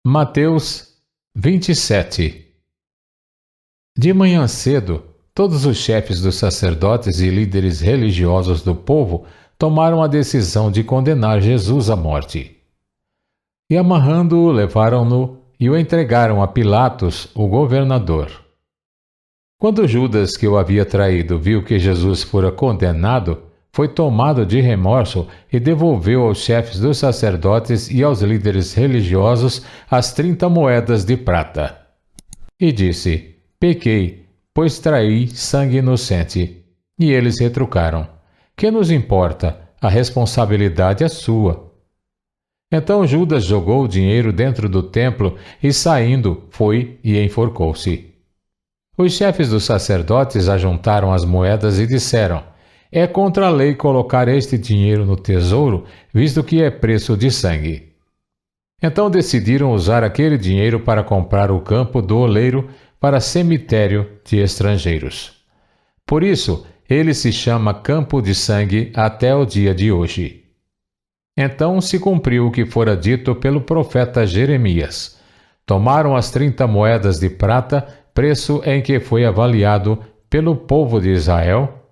Mateus 27. De manhã cedo, todos os chefes dos sacerdotes e líderes religiosos do povo tomaram a decisão de condenar Jesus à morte. E amarrando-o, levaram-no e o entregaram a Pilatos, o governador. Quando Judas, que o havia traído, viu que Jesus fora condenado, foi tomado de remorso e devolveu aos chefes dos sacerdotes e aos líderes religiosos as 30 moedas de prata. E disse: Pequei, pois traí sangue inocente. E eles retrucaram: Que nos importa? A responsabilidade é sua. Então Judas jogou o dinheiro dentro do templo e, saindo, foi e enforcou-se. Os chefes dos sacerdotes ajuntaram as moedas e disseram: É contra a lei colocar este dinheiro no tesouro, visto que é preço de sangue. Então decidiram usar aquele dinheiro para comprar o campo do oleiro para cemitério de estrangeiros. Por isso, ele se chama Campo de Sangue até o dia de hoje. Então se cumpriu o que fora dito pelo profeta Jeremias. Tomaram as 30 moedas de prata, preço em que foi avaliado pelo povo de Israel,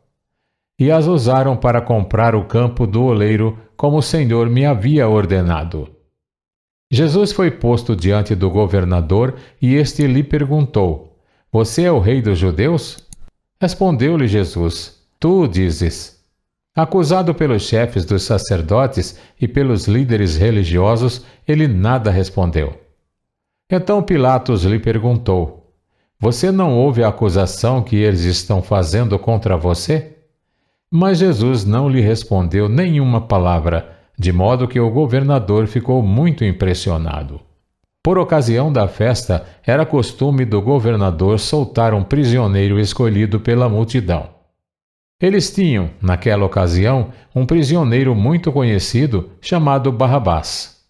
e as usaram para comprar o campo do oleiro, como o Senhor me havia ordenado. Jesus foi posto diante do governador e este lhe perguntou: Você é o rei dos judeus? Respondeu-lhe Jesus: Tu o dizes. Acusado pelos chefes dos sacerdotes e pelos líderes religiosos, ele nada respondeu. Então Pilatos lhe perguntou: Você não ouve a acusação que eles estão fazendo contra você? Mas Jesus não lhe respondeu nenhuma palavra, de modo que o governador ficou muito impressionado. Por ocasião da festa, era costume do governador soltar um prisioneiro escolhido pela multidão. Eles tinham, naquela ocasião, um prisioneiro muito conhecido chamado Barrabás.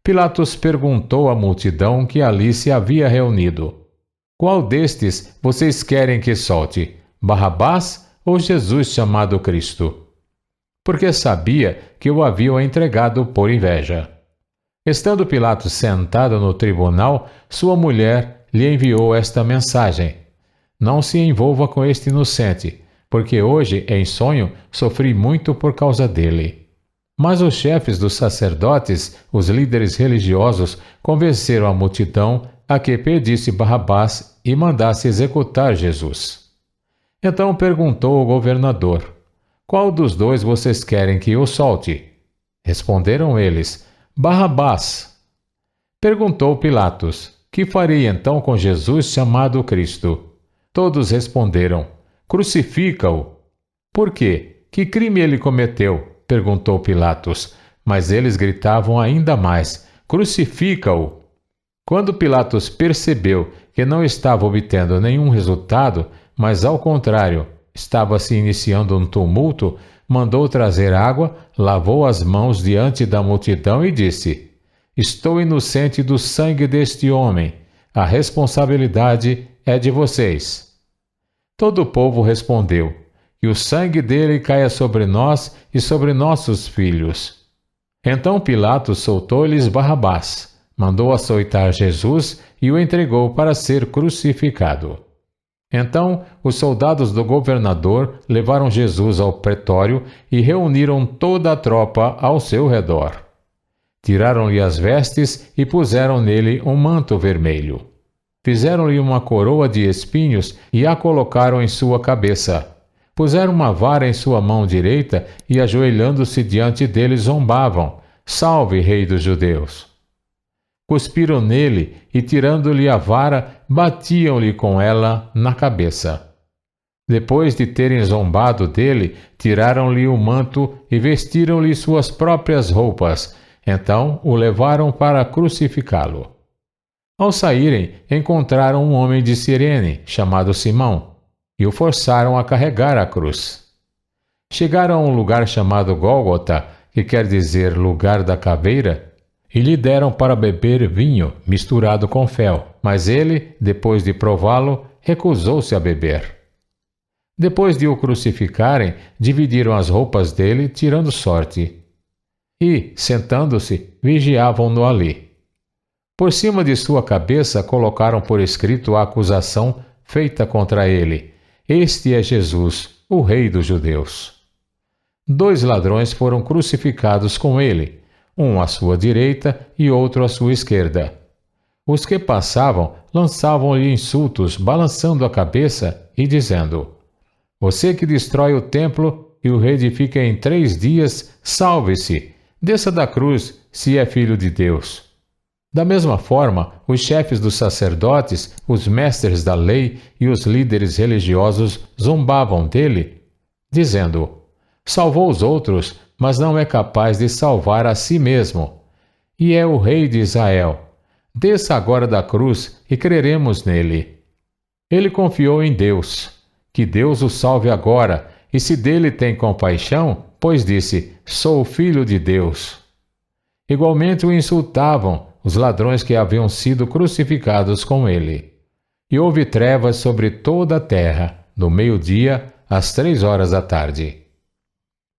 Pilatos perguntou à multidão que ali se havia reunido: Qual destes vocês querem que solte, Barrabás ou Jesus chamado Cristo? Porque sabia que o haviam entregado por inveja. Estando Pilatos sentado no tribunal, sua mulher lhe enviou esta mensagem: Não se envolva com este inocente, porque hoje, em sonho, sofri muito por causa dele. Mas os chefes dos sacerdotes, os líderes religiosos, convenceram a multidão a que pedisse Barrabás e mandasse executar Jesus. Então perguntou o governador: Qual dos dois vocês querem que eu solte? Responderam eles: Barrabás. Perguntou Pilatos: Que farei então com Jesus chamado Cristo? Todos responderam: Crucifica-o. Por quê? Que crime ele cometeu? Perguntou Pilatos. Mas eles gritavam ainda mais: Crucifica-o. Quando Pilatos percebeu que não estava obtendo nenhum resultado, mas ao contrário, estava se iniciando um tumulto, mandou trazer água, lavou as mãos diante da multidão e disse: Estou inocente do sangue deste homem. A responsabilidade é de vocês. Todo o povo respondeu: Que o sangue dele caia sobre nós e sobre nossos filhos. Então Pilatos soltou-lhes Barrabás, mandou açoitar Jesus e o entregou para ser crucificado. Então os soldados do governador levaram Jesus ao pretório e reuniram toda a tropa ao seu redor. Tiraram-lhe as vestes e puseram nele um manto vermelho. Fizeram-lhe uma coroa de espinhos e a colocaram em sua cabeça. Puseram uma vara em sua mão direita e, ajoelhando-se diante dele, zombavam: Salve, Rei dos Judeus! Cuspiram nele e, tirando-lhe a vara, batiam-lhe com ela na cabeça. Depois de terem zombado dele, tiraram-lhe o manto e vestiram-lhe suas próprias roupas. Então o levaram para crucificá-lo. Ao saírem, encontraram um homem de Cirene, chamado Simão, e o forçaram a carregar a cruz. Chegaram a um lugar chamado Gólgota, que quer dizer lugar da caveira, e lhe deram para beber vinho misturado com fel, mas ele, depois de prová-lo, recusou-se a beber. Depois de o crucificarem, dividiram as roupas dele, tirando sorte. E, sentando-se, vigiavam-no ali. Por cima de sua cabeça colocaram por escrito a acusação feita contra ele: Este é Jesus, o Rei dos Judeus. 2 ladrões foram crucificados com ele, um à sua direita e outro à sua esquerda. Os que passavam lançavam-lhe insultos, balançando a cabeça e dizendo: Você que destrói o templo e o reedifica em 3 dias, salve-se, desça da cruz, se é filho de Deus. Da mesma forma, os chefes dos sacerdotes, os mestres da lei e os líderes religiosos zombavam dele, dizendo: Salvou os outros, mas não é capaz de salvar a si mesmo. E é o rei de Israel. Desça agora da cruz e creremos nele. Ele confiou em Deus. Que Deus o salve agora, e se dele tem compaixão, pois disse: Sou filho de Deus. Igualmente o insultavam os ladrões que haviam sido crucificados com ele. E houve trevas sobre toda a terra, do meio-dia às 3 horas da tarde.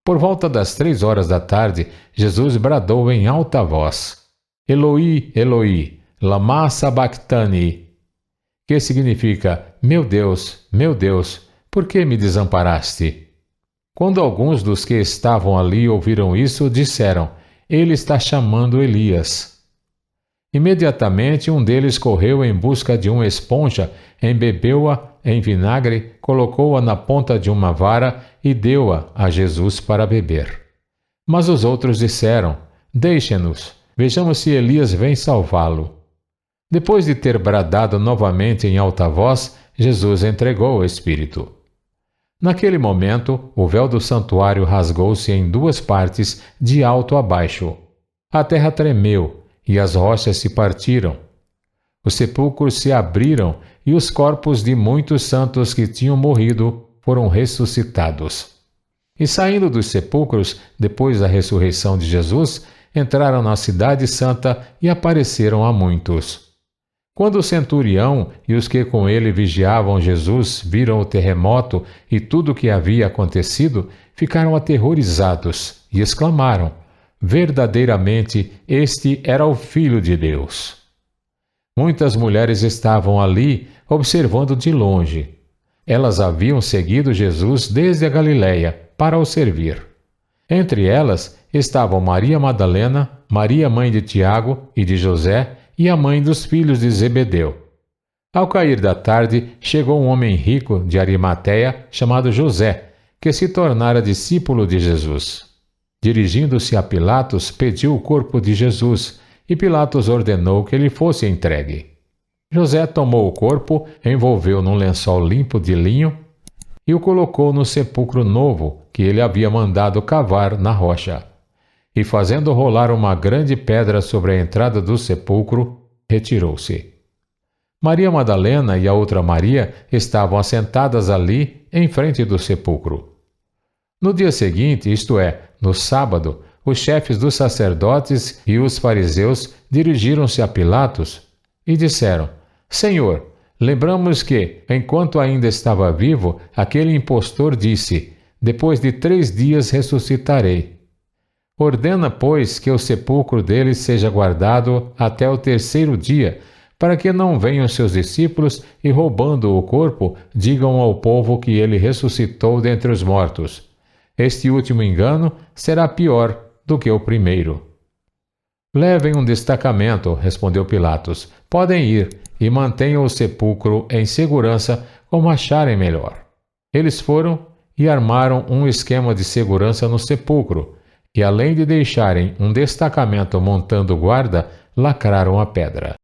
Por volta das 3 horas da tarde, Jesus bradou em alta voz: Eloi, Eloi, lama sabachthani, que significa: meu Deus, por que me desamparaste? Quando alguns dos que estavam ali ouviram isso, disseram: Ele está chamando Elias. Imediatamente um deles correu em busca de uma esponja, embebeu-a em vinagre, colocou-a na ponta de uma vara e deu-a a Jesus para beber. Mas os outros disseram: Deixe-nos, vejamos se Elias vem salvá-lo. Depois de ter bradado novamente em alta voz, Jesus entregou o Espírito. Naquele momento, o véu do santuário rasgou-se em 2 partes, de alto a baixo. A terra tremeu e as rochas se partiram. Os sepulcros se abriram e os corpos de muitos santos que tinham morrido foram ressuscitados. E saindo dos sepulcros, depois da ressurreição de Jesus, entraram na cidade santa e apareceram a muitos. Quando o centurião e os que com ele vigiavam Jesus viram o terremoto e tudo o que havia acontecido, ficaram aterrorizados e exclamaram: Verdadeiramente, este era o Filho de Deus. Muitas mulheres estavam ali, observando de longe. Elas haviam seguido Jesus desde a Galiléia para o servir. Entre elas estavam Maria Madalena, Maria mãe de Tiago e de José, e a mãe dos filhos de Zebedeu. Ao cair da tarde, chegou um homem rico de Arimateia, chamado José, que se tornara discípulo de Jesus. Dirigindo-se a Pilatos, pediu o corpo de Jesus, e Pilatos ordenou que lhe fosse entregue. José tomou o corpo, envolveu num lençol limpo de linho e o colocou no sepulcro novo que ele havia mandado cavar na rocha. E fazendo rolar uma grande pedra sobre a entrada do sepulcro, retirou-se. Maria Madalena e a outra Maria estavam assentadas ali, em frente do sepulcro. No dia seguinte, isto é, no sábado, os chefes dos sacerdotes e os fariseus dirigiram-se a Pilatos e disseram: Senhor, lembramos que, enquanto ainda estava vivo, aquele impostor disse: Depois de 3 dias ressuscitarei. Ordena, pois, que o sepulcro dele seja guardado até o 3º dia, para que não venham seus discípulos e, roubando o corpo, digam ao povo que ele ressuscitou dentre os mortos. Este último engano será pior do que o primeiro. Levem um destacamento, respondeu Pilatos. Podem ir e mantenham o sepulcro em segurança como acharem melhor. Eles foram e armaram um esquema de segurança no sepulcro, e além de deixarem um destacamento montando guarda, lacraram a pedra.